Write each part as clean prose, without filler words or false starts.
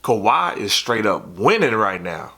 Kawhi is straight up winning right now.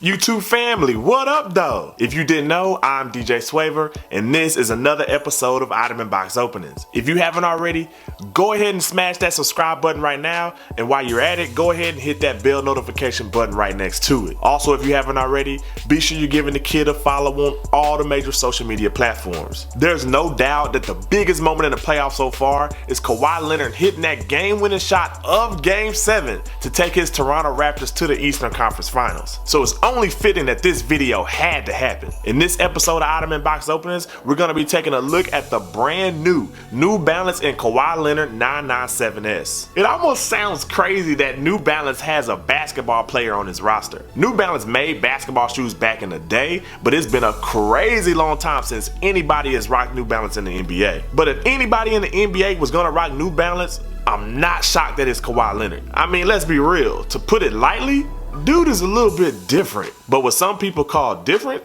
YouTube family, what up though? If you didn't know, I'm DJ Swavor, and this is another episode of Ottoman Box Openings. If you haven't already, go ahead and smash that subscribe button right now, and while you're at it, go ahead and hit that bell notification button right next to it. Also, if you haven't already, be sure you're giving the kid a follow on all the major social media platforms. There's no doubt that the biggest moment in the playoffs so far is Kawhi Leonard hitting that game-winning shot of Game 7 to take his Toronto Raptors to the Eastern Conference Finals. So it's only fitting that this video had to happen. In this episode of Ottoman Box Openings, we're going to be taking a look at the brand new New Balance and Kawhi Leonard 997S. It almost sounds crazy that New Balance has a basketball player on his roster. New Balance made basketball shoes back in the day, but it's been a crazy long time since anybody has rocked New Balance in the NBA. But if anybody in the NBA was going to rock New Balance, I'm not shocked that it's Kawhi Leonard. I mean, let's be real. To put it lightly, dude is a little bit different, but what some people call different,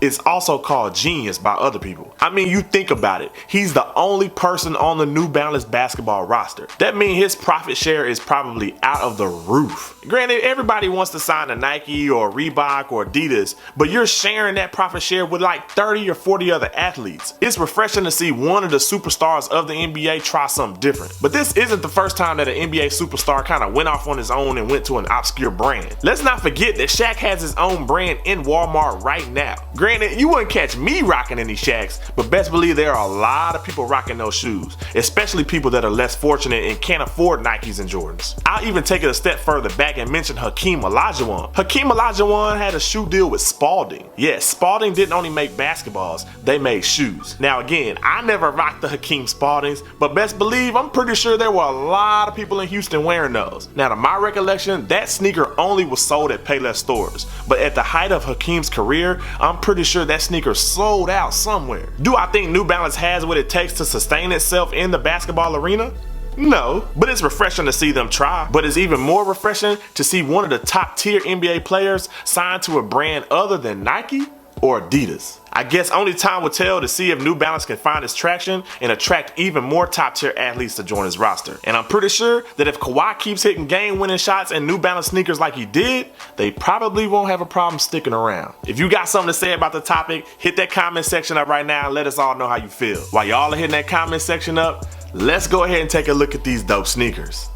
it's also called genius by other people. I mean, you think about it. He's the only person on the New Balance basketball roster. That means his profit share is probably out of the roof. Granted, everybody wants to sign to Nike or Reebok or Adidas, but you're sharing that profit share with like 30 or 40 other athletes. It's refreshing to see one of the superstars of the NBA try something different. But this isn't the first time that an NBA superstar kind of went off on his own and went to an obscure brand. Let's not forget that Shaq has his own brand in Walmart right now. Granted, you wouldn't catch me rocking any Shaqs, but best believe there are a lot of people rocking those shoes, especially people that are less fortunate and can't afford Nikes and Jordans. I'll even take it a step further back and mention Hakeem Olajuwon. Hakeem Olajuwon had a shoe deal with Spalding. Yes, Spalding didn't only make basketballs, they made shoes. Now again, I never rocked the Hakeem Spaldings, but best believe I'm pretty sure there were a lot of people in Houston wearing those. Now to my recollection, that sneaker only was sold at Payless stores, but at the height of Hakeem's career, I'm pretty sure that sneaker sold out somewhere. Do I think New Balance has what it takes to sustain itself in the basketball arena? No, but it's refreshing to see them try. But it's even more refreshing to see one of the top tier NBA players signed to a brand other than Nike or Adidas. I guess only time will tell to see if New Balance can find its traction and attract even more top tier athletes to join his roster. And I'm pretty sure that if Kawhi keeps hitting game winning shots in New Balance sneakers like he did, they probably won't have a problem sticking around. If you got something to say about the topic, hit that comment section up right now and let us all know how you feel. While y'all are hitting that comment section up, let's go ahead and take a look at these dope sneakers.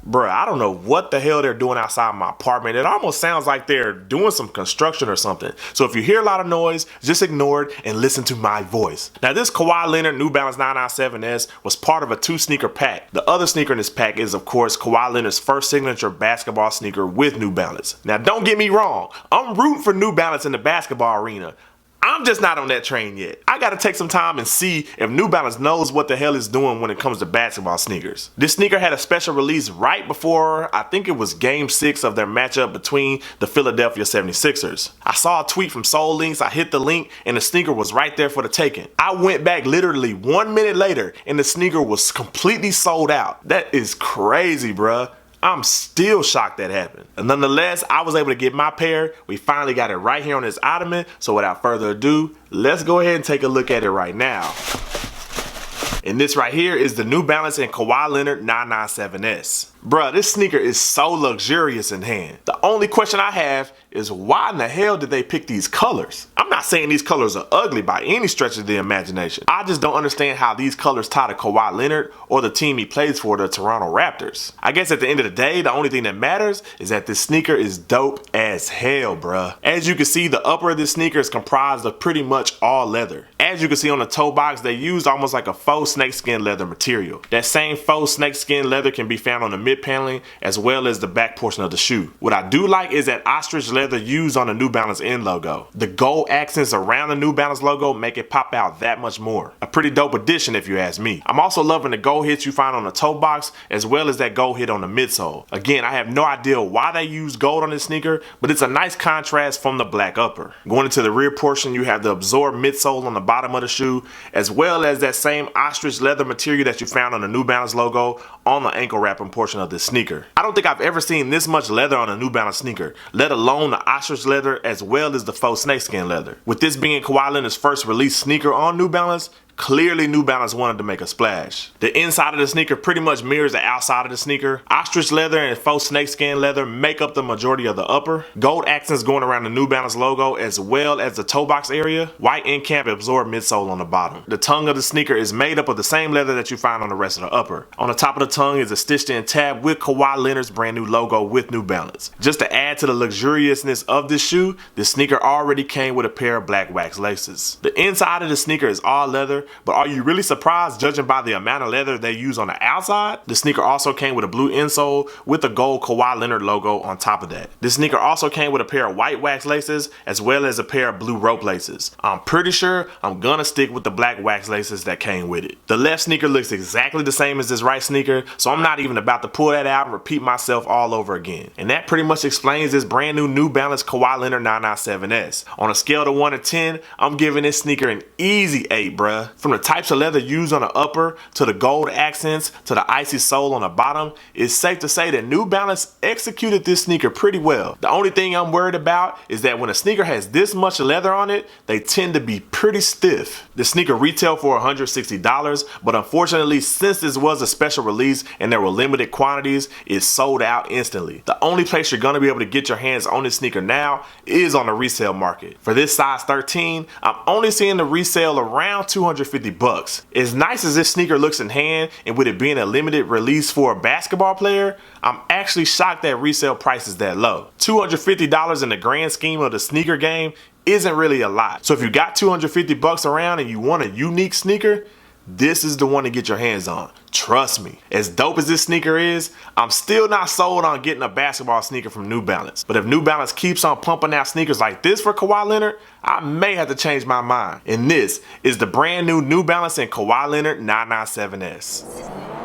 Bruh, I don't know what the hell they're doing outside my apartment. It almost sounds like they're doing some construction or something. So if you hear a lot of noise, just ignore it and listen to my voice. Now this Kawhi Leonard New Balance 997S was part of a 2-sneaker pack. The other sneaker in this pack is of course Kawhi Leonard's first signature basketball sneaker with New Balance. Now don't get me wrong, I'm rooting for New Balance in the basketball arena. I'm just not on that train yet. I gotta take some time and see if New Balance knows what the hell it's doing when it comes to basketball sneakers. This sneaker had a special release right before, I think it was Game 6 of their matchup between the Philadelphia 76ers. I saw a tweet from Soul Links, I hit the link, and the sneaker was right there for the taking. I went back literally 1 minute later, and the sneaker was completely sold out. That is crazy, bruh. I'm still shocked that happened. And nonetheless, I was able to get my pair. We finally got it right here on this Ottoman. So without further ado, let's go ahead and take a look at it right now. And this right here is the New Balance and Kawhi Leonard 997S. Bruh, this sneaker is so luxurious in hand. The only question I have is why in the hell did they pick these colors? I'm not saying these colors are ugly by any stretch of the imagination. I just don't understand how these colors tie to Kawhi Leonard or the team he plays for, the Toronto Raptors. I guess at the end of the day, the only thing that matters is that this sneaker is dope as hell, bruh. As you can see, the upper of this sneaker is comprised of pretty much all leather. As you can see on the toe box, they used almost like a faux snakeskin leather material. That same faux snakeskin leather can be found on the mid paneling as well as the back portion of the shoe. What I do like is that ostrich leather used on the New Balance end logo. The gold accents around the New Balance logo make it pop out that much more. A pretty dope addition if you ask me. I'm also loving the gold hits you find on the toe box as well as that gold hit on the midsole. Again, I have no idea why they used gold on this sneaker, but it's a nice contrast from the black upper. Going into the rear portion, you have the absorbed midsole on the bottom of the shoe as well as that same ostrich leather material that you found on the New Balance logo on the ankle wrapping portion of this sneaker. I don't think I've ever seen this much leather on a New Balance sneaker, let alone the ostrich leather as well as the faux snakeskin leather. With this being Kawhi Leonard's first release sneaker on New Balance, clearly New Balance wanted to make a splash. The inside of the sneaker pretty much mirrors the outside of the sneaker. Ostrich leather and faux snakeskin leather make up the majority of the upper. Gold accents going around the New Balance logo as well as the toe box area. White end cap absorbed midsole on the bottom. The tongue of the sneaker is made up of the same leather that you find on the rest of the upper. On the top of the tongue is a stitched in tab with Kawhi Leonard's brand new logo with New Balance. Just to add to the luxuriousness of this shoe, the sneaker already came with a pair of black wax laces. The inside of the sneaker is all leather, but are you really surprised judging by the amount of leather they use on the outside? The sneaker also came with a blue insole with the gold Kawhi Leonard logo on top of that. This sneaker also came with a pair of white wax laces as well as a pair of blue rope laces. I'm pretty sure I'm gonna stick with the black wax laces that came with it. The left sneaker looks exactly the same as this right sneaker, so I'm not even about to pull that out and repeat myself all over again. And that pretty much explains this brand new Balance Kawhi Leonard 997S. On a scale of 1 to 10, I'm giving this sneaker an easy 8, bruh. From the types of leather used on the upper to the gold accents to the icy sole on the bottom, it's safe to say that New Balance executed this sneaker pretty well. The only thing I'm worried about is that when a sneaker has this much leather on it, they tend to be pretty stiff. The sneaker retailed for $160, but unfortunately, since this was a special release and there were limited quantities, it sold out instantly. The only place you're gonna be able to get your hands on this sneaker now is on the resale market. For this size 13, I'm only seeing the resale around $250. As nice as this sneaker looks in hand, and with it being a limited release for a basketball player, I'm actually shocked that resale price is that low. $250 in the grand scheme of the sneaker game isn't really a lot. So if you got $250 around and you want a unique sneaker, this is the one to get your hands on. Trust me, as dope as this sneaker is, I'm still not sold on getting a basketball sneaker from New Balance. But if New Balance keeps on pumping out sneakers like this for Kawhi Leonard, I may have to change my mind. And this is the brand new New Balance and Kawhi Leonard 997S.